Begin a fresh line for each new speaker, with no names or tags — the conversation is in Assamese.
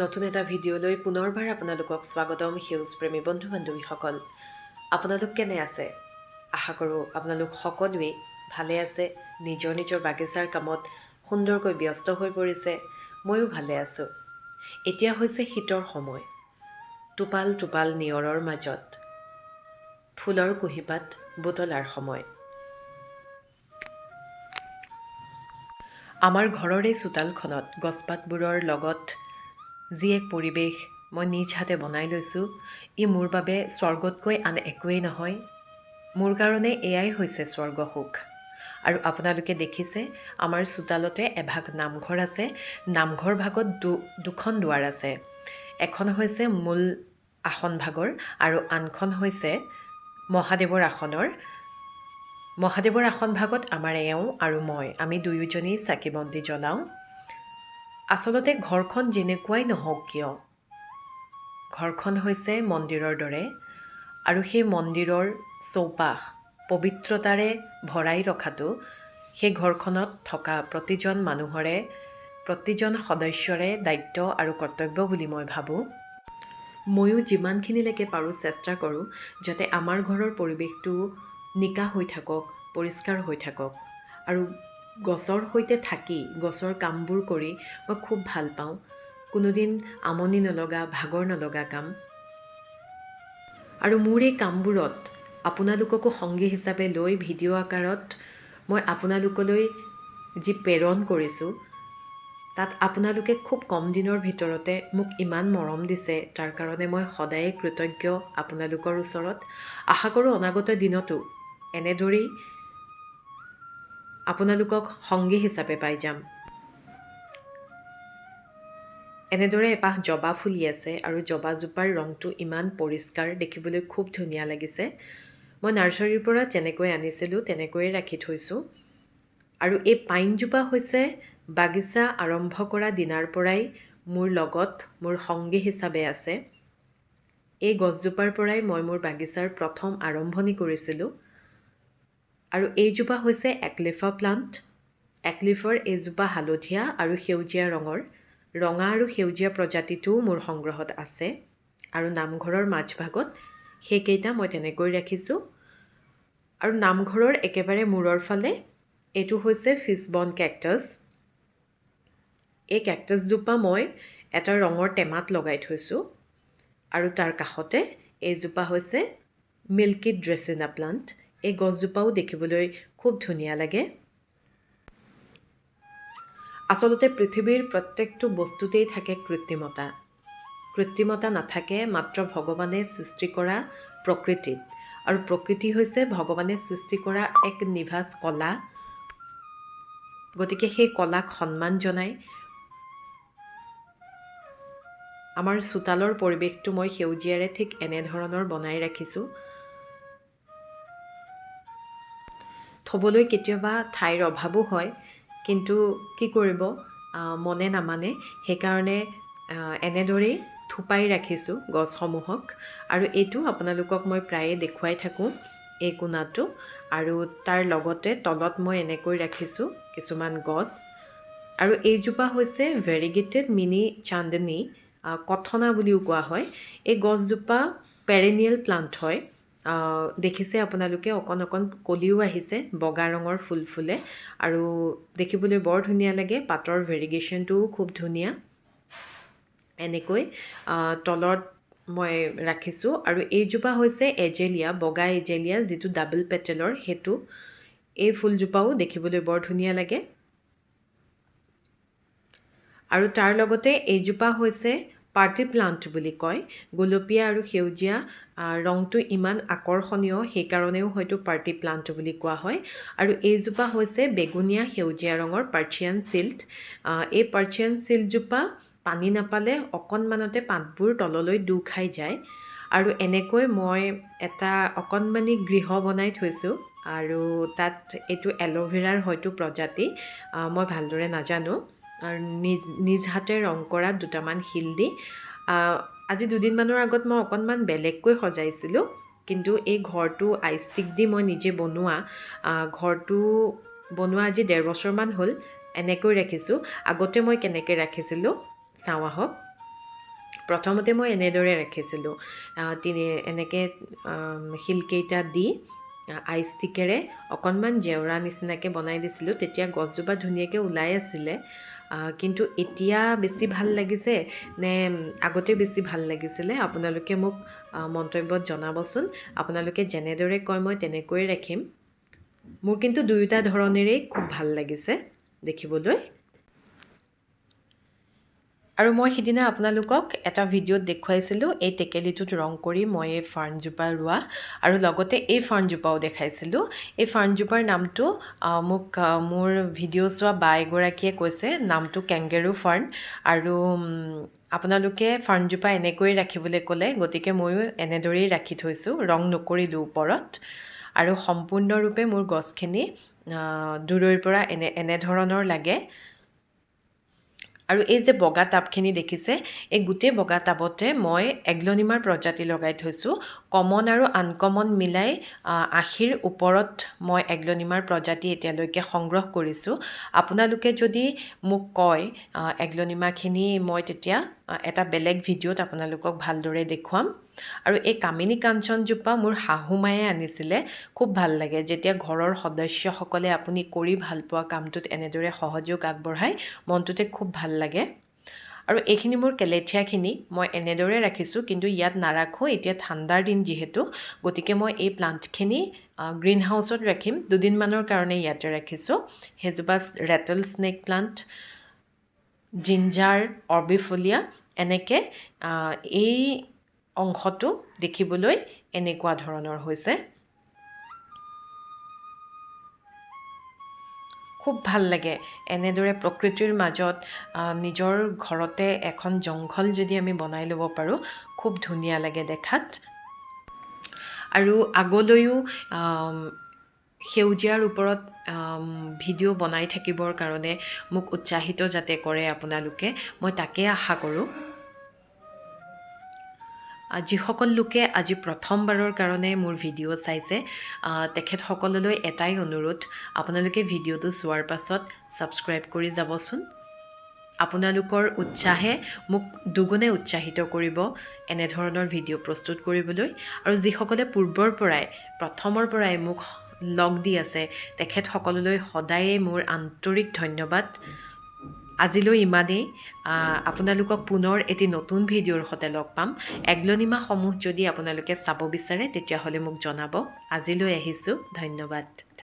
নতুন এটা ভিডিঅ'লৈ পুনৰবাৰ আপোনালোকক স্বাগতম সেউজপ্ৰেমী বন্ধু বান্ধৱীসকল। আপোনালোক কেনে আছে? আশা কৰোঁ আপোনালোক সকলোৱেই ভালে আছে, নিজৰ নিজৰ বাগিচাৰ কামত সুন্দৰকৈ ব্যস্ত হৈ পৰিছে। ময়ো ভালে আছোঁ। এতিয়া হৈছে শীতৰ সময়। টোপাল টোপাল নিয়ৰৰ মাজত ফুলৰ কুঁহিপাত বুটলাৰ সময়। আমাৰ ঘৰৰে চোতালখনত গছপাতবোৰৰ লগত যি এক পৰিৱেশ মই নিজ হাতে বনাই লৈছোঁ, ই মোৰ বাবে স্বৰ্গতকৈ আন একোৱেই নহয়। মোৰ কাৰণে এয়াই হৈছে স্বৰ্গসুখ। আৰু আপোনালোকে দেখিছে আমাৰ চোতালতে এভাগ নামঘৰ আছে। নামঘৰ ভাগত দুখন দুৱাৰ আছে। এখন হৈছে মূল আসন ভাগৰ আৰু আনখন হৈছে মহাদেৱৰ আসনৰ। মহাদেৱৰ আসন ভাগত আমাৰ এওঁ আৰু আমি দুয়োজনেই চাকি বন্তি জ্বলাওঁ। আচলতে ঘৰখন যেনেকুৱাই নহওক কিয়, ঘৰখন হৈছে মন্দিৰৰ দৰে আৰু সেই মন্দিৰৰ চৌপাশ পবিত্ৰতাৰে ভৰাই ৰখাটো সেই ঘৰখনত থকা প্ৰতিজন মানুহৰে, প্ৰতিজন সদস্যৰে দায়িত্ব আৰু কৰ্তব্য বুলি মই ভাবোঁ। ময়ো যিমানখিনিলৈকে পাৰোঁ চেষ্টা কৰোঁ যাতে আমাৰ ঘৰৰ পৰিৱেশটো নিকা হৈ থাকক, পৰিষ্কাৰ হৈ থাকক। আৰু গছৰ সৈতে থাকি, গছৰ কামবোৰ কৰি মই খুব ভাল পাওঁ। কোনোদিন আমনি নলগা, ভাগৰ নলগা কাম। আৰু মোৰ এই কামবোৰত আপোনালোককো সংগী হিচাপে লৈ ভিডিঅ' আকাৰত মই আপোনালোকলৈ যি প্ৰেৰণ কৰিছোঁ, তাত আপোনালোকে খুব কম দিনৰ ভিতৰতে মোক ইমান মৰম দিছে, তাৰ কাৰণে মই সদায়ে কৃতজ্ঞ আপোনালোকৰ ওচৰত। আশা কৰোঁ অনাগত দিনতো এনেদৰেই আপোনালোকক সংগী হিচাপে পাই যাম। এনেদৰে এপাহ জবা ফুলি আছে আৰু জবাজোপাৰ ৰংটো ইমান পৰিষ্কাৰ, দেখিবলৈ খুব ধুনীয়া লাগিছে। মই নাৰ্চাৰীৰ পৰা যেনেকৈ আনিছিলোঁ তেনেকৈয়ে ৰাখি থৈছোঁ। আৰু এই পাইনজোপা হৈছে বাগিচা আৰম্ভ কৰা দিনাৰ পৰাই মোৰ লগত, মোৰ সংগী হিচাপে আছে। এই গছজোপাৰ পৰাই মই মোৰ বাগিচাৰ প্ৰথম আৰম্ভণি কৰিছিলোঁ। আৰু এইজোপা হৈছে একলিফা প্লাণ্ট। একলিফৰ এইজোপা হালধীয়া আৰু সেউজীয়া ৰঙৰ। ৰঙা আৰু সেউজীয়া প্ৰজাতিটোও মোৰ সংগ্ৰহত আছে। আৰু নামঘৰৰ মাজভাগত সেইকেইটা মই তেনেকৈ ৰাখিছোঁ। আৰু নামঘৰৰ একেবাৰে মূৰৰ ফালে এইটো হৈছে ফিছবন কেকটাছ। এই কেকটাছজোপা মই এটা ৰঙৰ টেমাত লগাই থৈছোঁ। আৰু তাৰ কাষতে এইজোপা হৈছে মিল্কি ড্ৰেচিনা প্লাণ্ট। এই গছজোপাও দেখিবলৈ খুব ধুনীয়া লাগে। আচলতে পৃথিৱীৰ প্ৰত্যেকটো বস্তুতেই থাকে কৃত্ৰিমতা। কৃত্ৰিমতা নাথাকে মাত্ৰ ভগৱানে সৃষ্টি কৰা প্ৰকৃতিত। আৰু প্ৰকৃতি হৈছে ভগৱানে সৃষ্টি কৰা এক নিভাঁজ কলা। গতিকে সেই কলাক সন্মান জনাই আমাৰ চোতালৰ পৰিৱেশটো মই সেউজীয়াৰে ঠিক এনেধৰণৰ বনাই ৰাখিছোঁ। থ'বলৈ কেতিয়াবা ঠাইৰ অভাৱো হয়, কিন্তু কি কৰিব, মনে নামানে। সেইকাৰণে এনেদৰেই থোপাই ৰাখিছোঁ গছসমূহক। আৰু এইটো আপোনালোকক মই প্ৰায়ে দেখুৱাই থাকোঁ, এই কোণাটো। আৰু তাৰ লগতে তলত মই এনেকৈ ৰাখিছোঁ কিছুমান গছ। আৰু এইজোপা হৈছে ভেৰিগেটেড মিনি চান্দনী, কথনা বুলিও কোৱা হয়। এই গছজোপা পেৰেনিয়েল প্লাণ্ট হয়। দেখিছে আপোনালোকে অকণ অকণ কলিও আহিছে, বগা ৰঙৰ ফুল ফুলে আৰু দেখিবলৈ বৰ ধুনীয়া লাগে। পাতৰ ভেৰিগেশ্যনটোও খুব ধুনীয়া। এনেকৈ তলত মই ৰাখিছোঁ। আৰু এইজোপা হৈছে এজেলিয়া, বগা এজেলিয়া, যিটো ডাবল পেটেলৰ সেইটো। এই ফুলজোপাও দেখিবলৈ বৰ ধুনীয়া লাগে। আৰু তাৰ লগতে এইজোপা হৈছে পাৰ্টি প্লাণ্ট বুলি কয়। গোলপীয়া আৰু সেউজীয়া ৰংটো ইমান আকৰ্ষণীয়, সেইকাৰণেও হয়তো পাৰ্টি প্লাণ্ট বুলি কোৱা হয়। আৰু এইজোপা হৈছে বেগুনীয়া সেউজীয়া ৰঙৰ পাৰ্চিয়ান চিল্ট। এই পাৰ্চিয়ান চিল্টজোপা পানী নাপালে অকণমানতে পাতবোৰ তললৈ দু খাই যায়। আৰু এনেকৈ মই এটা অকণমানি গৃহ বনাই থৈছোঁ। আৰু তাত এইটো এল'ভেৰাৰ হয়তো প্ৰজাতি, মই ভালদৰে নাজানো। আৰু নিজ হাতে ৰং কৰা দুটামান শিল দি। আজি দুদিনমানৰ আগত মই অকণমান বেলেগকৈ সজাইছিলোঁ, কিন্তু এই ঘৰটো আইষ্টিক দি মই নিজে বনোৱা, ঘৰটো বনোৱা আজি 1.5 বছৰমান হ'ল। এনেকৈ ৰাখিছোঁ। আগতে মই কেনেকৈ ৰাখিছিলোঁ চাওঁ আহক। প্ৰথমতে মই এনেদৰে ৰাখিছিলোঁ এনেকৈ শিলকেইটা দি আইচ ষ্টিকেৰে অকণমান জেওৰা নিচিনাকৈ বনাই দিছিলোঁ তেতিয়া গছজোপা ধুনীয়াকৈ ওলাই আছিলে কিন্তু এতিয়া বেছি ভাল লাগিছে নে আগতে বেছি ভাল লাগিছিলে আপোনালোকে মোক মন্তব্যত জনাবচোন আপোনালোকে যেনেদৰে কয় মই তেনেকৈয়ে ৰাখিম মোৰ কিন্তু দুয়োটা ধৰণেৰেই খুব ভাল লাগিছে দেখিবলৈ আৰু মই সিদিনা আপোনালোকক এটা ভিডিঅ'ত দেখুৱাইছিলোঁ এই টেকেলিটোত ৰং কৰি মই এই ফাৰ্ণজোপা ৰোৱা আৰু লগতে এই ফাৰ্ণজোপাও দেখাইছিলোঁ এই ফাৰ্ণজোপাৰ নামটো মোক মোৰ ভিডিঅ' চোৱা বা এগৰাকীয়ে কৈছে নামটো কেংগেৰু ফাৰ্ণ আৰু আপোনালোকে ফাৰ্ণজোপা এনেকৈয়ে ৰাখিবলৈ ক'লে গতিকে ময়ো এনেদৰেই ৰাখি থৈছোঁ ৰং নকৰিলোঁ ওপৰত আৰু সম্পূৰ্ণৰূপে মোৰ গছখিনি দূৰৈৰ পৰা এনেধৰণৰ লাগে আৰু এই যে বগা টাবখিনি দেখিছে এই গোটেই বগা টাবতে মই এগ্লনিমাৰ প্ৰজাতি লগাই থৈছোঁ কমন আৰু আনকমন মিলাই 80ৰ ওপৰত মই এগ্লনিমাৰ প্ৰজাতি এতিয়ালৈকে সংগ্ৰহ কৰিছোঁ আপোনালোকে যদি মোক কয় এগ্লনিমাখিনি মই তেতিয়া এটা বেলেগ ভিডিঅ'ত আপোনালোকক ভালদৰে দেখুৱাম আৰু এই কামিনী কাঞ্চনজোপা মোৰ শাহুমায়ে আনিছিলে খুব ভাল লাগে যেতিয়া ঘৰৰ সদস্যসকলে আপুনি কৰি ভাল পোৱা কামটোত এনেদৰে সহযোগ আগবঢ়ায় মনটোতে খুব ভাল লাগে আৰু এইখিনি মোৰ কেলেথিয়াখিনি মই এনেদৰে ৰাখিছোঁ কিন্তু ইয়াত নাৰাখোঁ এতিয়া ঠাণ্ডাৰ দিন যিহেতু গতিকে মই এই প্লাণ্টখিনি গ্ৰীণ হাউচত ৰাখিম দুদিনমানৰ কাৰণে ইয়াতে ৰাখিছোঁ সেইজোপা ৰেটল স্নেক প্লাণ্ট জিঞ্জাৰ অৰ্বিফলিয়া এনেকৈ এই অংশটো দেখিবলৈ এনেকুৱা ধৰণৰ হৈছে খুব ভাল লাগে এনেদৰে প্ৰকৃতিৰ মাজত নিজৰ ঘৰতে এখন জংঘল যদি আমি বনাই ল'ব পাৰোঁ খুব ধুনীয়া লাগে দেখাত আৰু আগলৈও সেউজীয়াৰ ওপৰত ভিডিঅ' বনাই থাকিবৰ কাৰণে মোক উৎসাহিত যাতে কৰে আপোনালোকে মই তাকে আশা কৰোঁ যিসকল লোকে আজি প্ৰথমবাৰৰ কাৰণে মোৰ ভিডিঅ' চাইছে তেখেতসকললৈ এটাই অনুৰোধ আপোনালোকে ভিডিঅ'টো চোৱাৰ পাছত ছাবস্ক্ৰাইব কৰি যাবচোন আপোনালোকৰ উৎসাহে মোক দুগুণে উৎসাহিত কৰিব এনেধৰণৰ ভিডিঅ' প্ৰস্তুত কৰিবলৈ আৰু যিসকলে পূৰ্বৰ পৰাই প্ৰথমৰ পৰাই মোক লগ দি আছে তেখেতসকললৈ সদায়ে মোৰ আন্তৰিক ধন্যবাদ আজিলৈ ইমানেই আপোনালোকক পুনৰ এটি নতুন ভিডিঅ'ৰ সৈতে লগ পাম এগ্লনিমাসমূহ যদি আপোনালোকে চাব বিচাৰে তেতিয়াহ'লে মোক জনাব আজিলৈ আহিছোঁ ধন্যবাদ